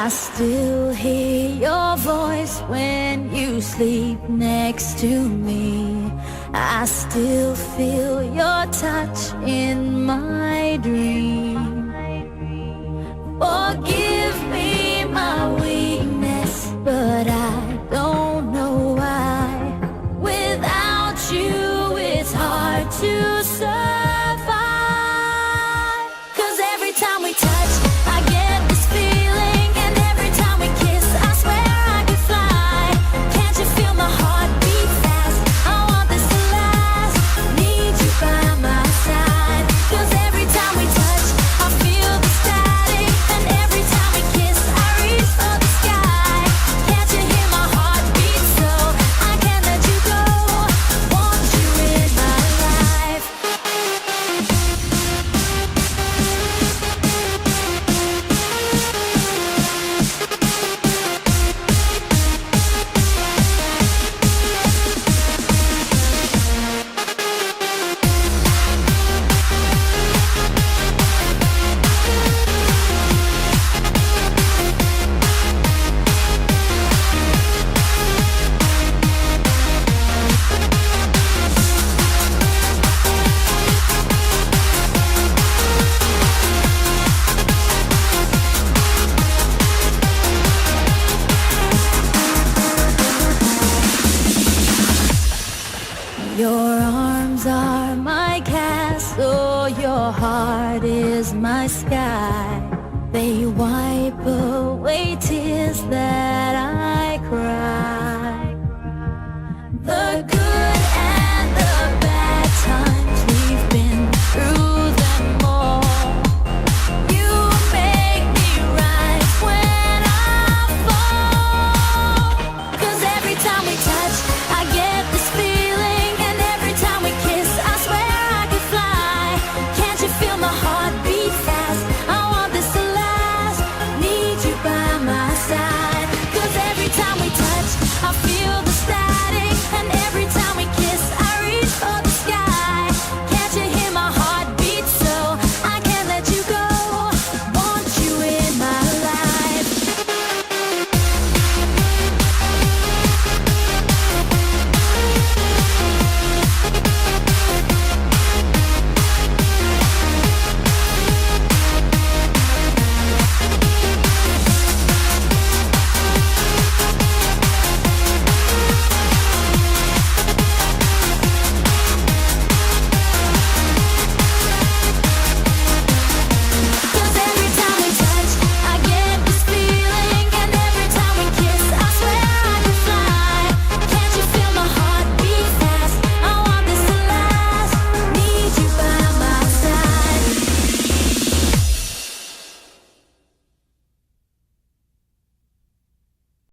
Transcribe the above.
I still hear your voice when you sleep next to me. I still feel your touch in my dream. Forgive me my weakness, but I don't know why. Without you, it's hard to survive. 'Cause every time we touch, I get this feeling, and every time we kiss, I swear I could fly. Can't you feel my heart beat fast? I want this to last. Need you by my side. 'Cause every time we touch, I feel the static, and every time we kiss, I reach for the sky. Can't you hear my heart beat? So I can't let you go. Want you in my life. Your arms are my castle, your heart is my sky.